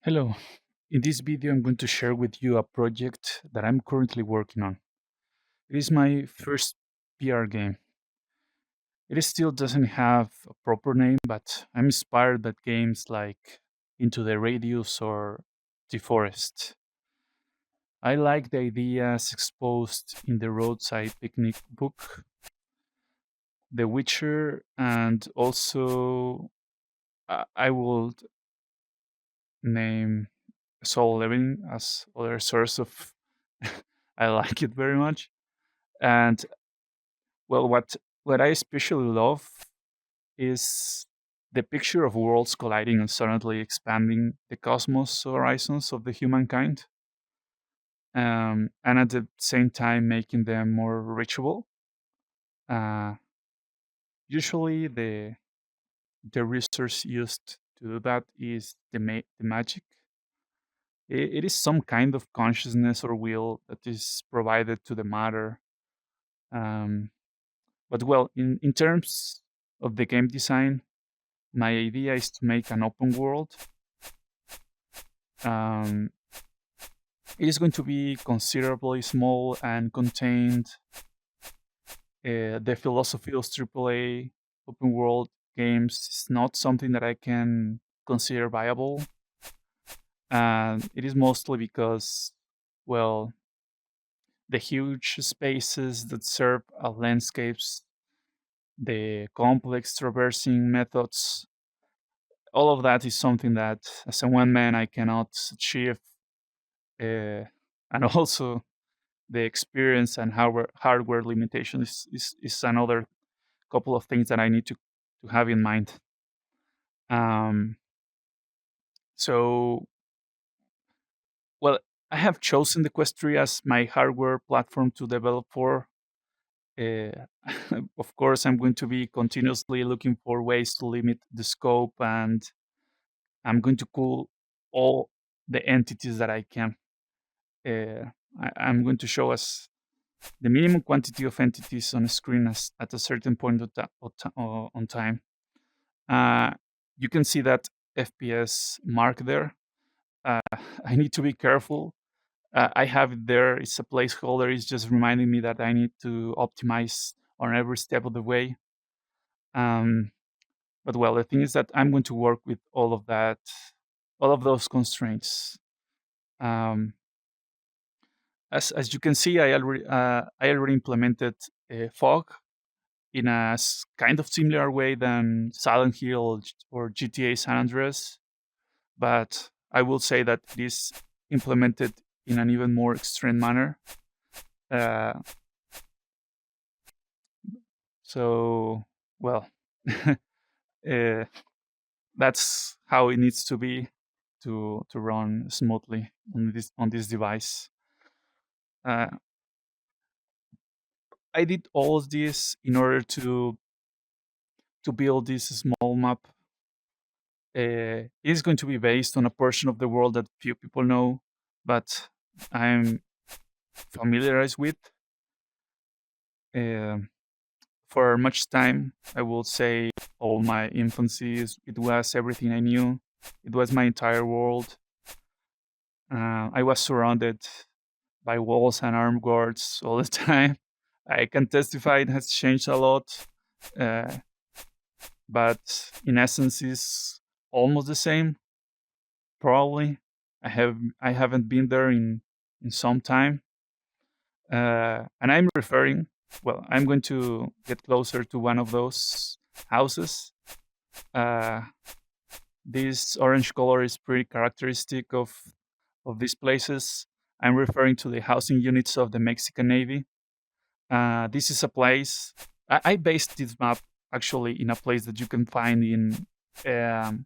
Hello. In this video, I'm going to share with you a project that I'm currently working on. It is my first PR game. It still doesn't have a proper name, but I'm inspired by games like Into the Radius or The Forest. I like the ideas exposed in the Roadside Picnic book, The Witcher, and also I would name Soul Living as other source of. I like it very much. And well, what I especially love is the picture of worlds colliding and suddenly expanding the cosmos horizons of the humankind, and at the same time making them more reachable. Uh, Usually, the resource used to do that is the magic. It is some kind of consciousness or will that is provided to the matter. Um, but well, in terms of the game design, my idea is to make an open world. Um, it is going to be considerably small and contained the philosophy of AAA open world games is not something that I can consider viable. And it is mostly because, well, the huge spaces that serve landscapes, the complex traversing methods, all of that is something that, as a one man, I cannot achieve. And also, the experience and hardware limitation is another couple of things that I need to have in mind. Um, so, well, I have chosen the Quest 3 as my hardware platform to develop for. Uh, of course, I'm going to be continuously looking for ways to limit the scope, and I'm going to cool all the entities that I can. I'm going to show us the minimum quantity of entities on a screen at a certain point on time. Uh, you can see that FPS mark there. Uh, I need to be careful. I have it there. It's a placeholder. It's just reminding me that I need to optimize on every step of the way. Um, but well, the thing is that I'm going to work with all of that, all of those constraints. Um, as you can see, I already implemented fog in a kind of similar way than Silent Hill or GTA San Andreas, but I will say that it is implemented in an even more extreme manner. Uh, so, well, uh, that's how it needs to be to run smoothly on this device. Uh, I did all of this in order to build this small map. It is going to be based on a portion of the world that few people know, but I'm familiarized with. Um for much time, I will say all my infancy, it was everything I knew. It was my entire world. I was surrounded by walls and armed guards all the time. I can testify it has changed a lot, uh, but in essence, is almost the same. Probably, I haven't been there in some time, and I'm referring. Well, I'm going to get closer to one of those houses. Uh, this orange color is pretty characteristic of these places. I'm referring to the housing units of the Mexican Navy. This is a place. I based this map actually in a place that you can find um,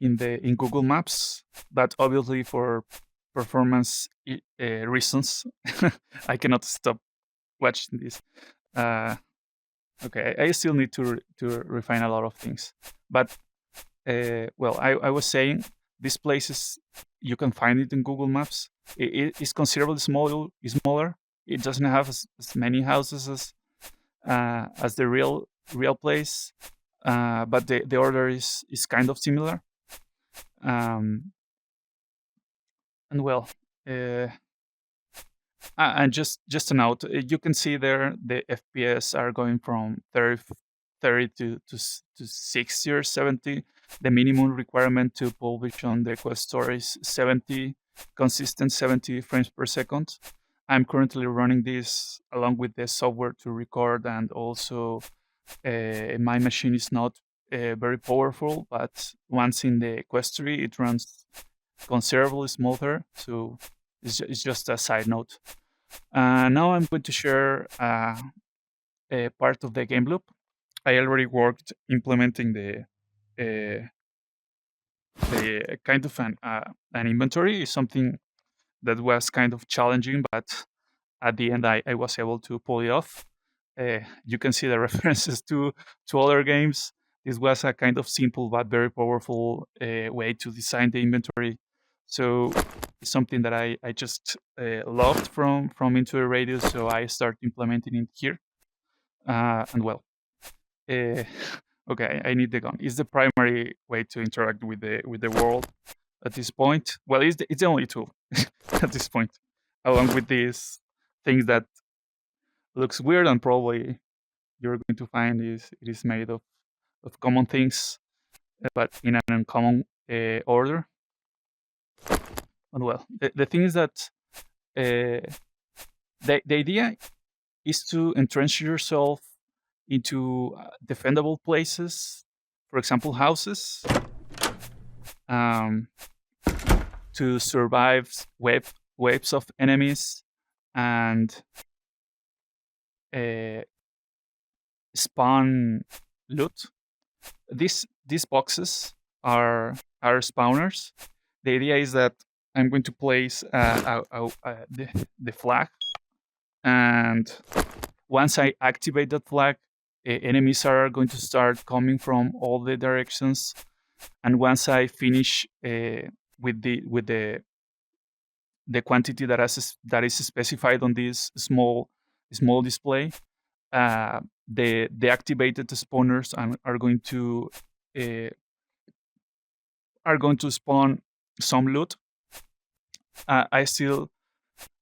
in Google Maps, but obviously for performance reasons, I cannot stop watching this. Uh, okay, I still need to refine a lot of things, but well, I was saying these places you can find it in Google Maps. It's considerably smaller. It doesn't have as many houses as the real place, but the order is kind of similar. Um, and well, uh, and just a note, you can see there the FPS are going from 30 to 60 or 70. The minimum requirement to publish on the Quest Store is 70, consistent 70 frames per second. I'm currently running this along with the software to record, and also my machine is not very powerful, but once in the Quest 3, it runs considerably smoother. So it's just a side note. Now I'm going to share a part of the game loop. I already worked implementing uh, the kind of an inventory. Is something that was kind of challenging, but at the end I was able to pull it off. You can see the references to other games. This was a kind of simple but very powerful way to design the inventory. So it's something that I just loved from Into the Radio, so I started implementing it here. And well, uh, okay, I need the gun. It's the primary way to interact with the world at this point. Well, it's the only tool at this point, along with these things that looks weird and probably you're going to find is it is made of common things, but in an uncommon order. And well, the thing is that the idea is to entrench yourself into defendable places, for example, houses, um, to survive waves of enemies and uh, spawn loot. These boxes are spawners. The idea is that I'm going to place the flag, and once I activate that flag, enemies are going to start coming from all the directions. And once I finish with the quantity that is specified on this small display, the activated spawners uh, are going to spawn some loot. I still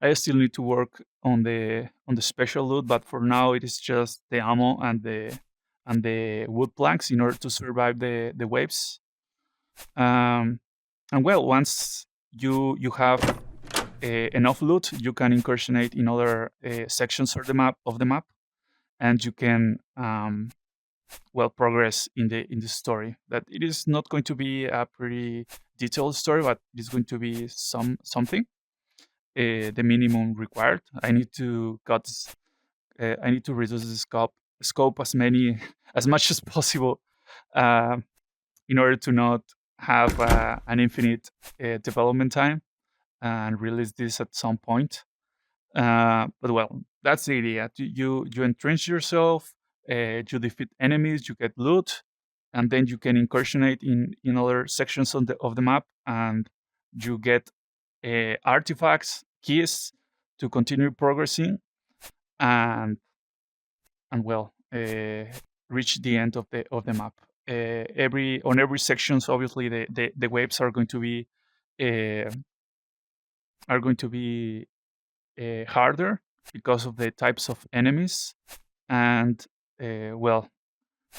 need to work on the special loot, but for now it is just the ammo and the wood planks in order to survive the waves. And well, once you have enough loot, you can incursionate in other sections of the map, and you can well progress in the story. That it is not going to be a pretty detailed story, but it is going to be something the minimum required. I need to I need to reduce the scope as much as possible, uh, in order to not have an infinite development time and release this at some point. But well, that's the idea. You entrench yourself, you defeat enemies, you get loot, and then you can incursionate in other sections of the map, and you get artifacts, keys to continue progressing, and well, reach the end of the map. Every sections, obviously, the waves are going to be uh, harder because of the types of enemies. And well,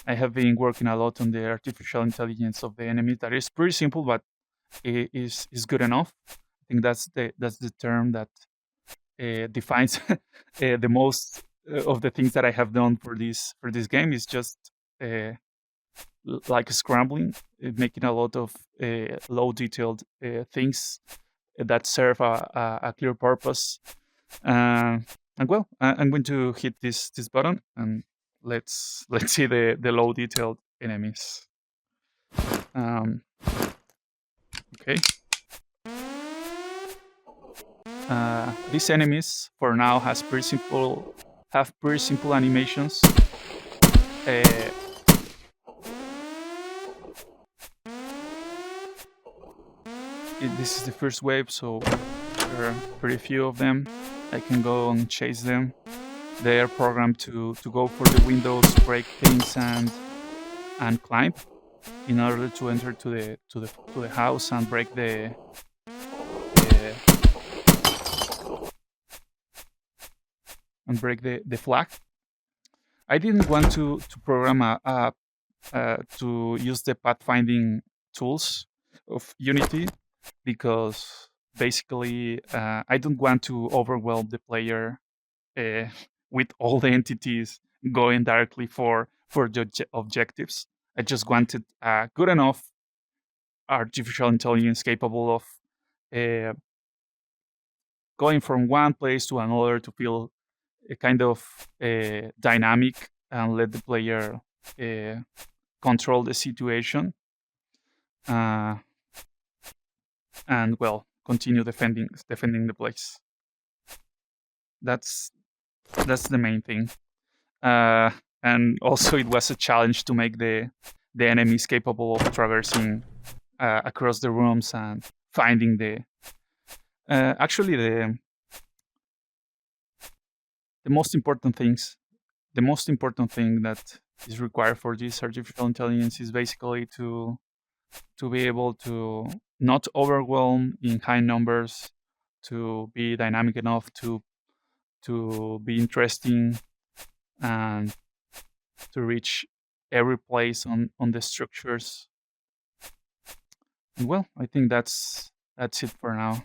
I have been working a lot on the artificial intelligence of the enemy. That is pretty simple, but it is good enough. I think that's the term that defines the most of the things that I have done for this game. Is just uh, like scrambling, making a lot of low detailed things that serve a clear purpose. And well, I'm going to hit this button, and let's see the low detailed enemies. Um, okay. These enemies for now have pretty simple animations. Uh, this is the first wave, so there are pretty few of them. I can go and chase them. They are programmed to go for the windows, break things, and climb. in order to enter to the house and break uh, the flag. I didn't want to program to use the pathfinding tools of Unity because basically I don't want to overwhelm the player uh, with all the entities going directly for the objectives. I just wanted a good enough artificial intelligence capable of uh, going from one place to another to feel a kind of dynamic and let the player uh, control the situation uh, and well continue defending the place. That's that's the main thing. Uh, and also, it was a challenge to make the enemies capable of traversing across the rooms and finding actually the most important things. The most important thing that is required for this artificial intelligence is basically to be able to not overwhelm in high numbers, to be dynamic enough to be interesting and to reach every place on the structures. And well, I think that's it for now.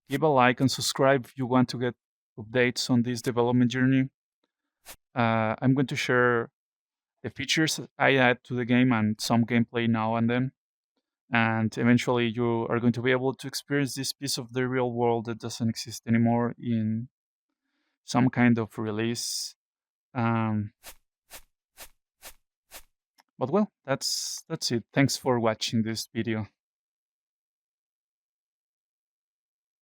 Give a like and subscribe if you want to get updates on this development journey. I'm going to share the features I add to the game and some gameplay now and then. And eventually, you are going to be able to experience this piece of the real world that doesn't exist anymore in some kind of release. Um, but well, that's it. Thanks for watching this video.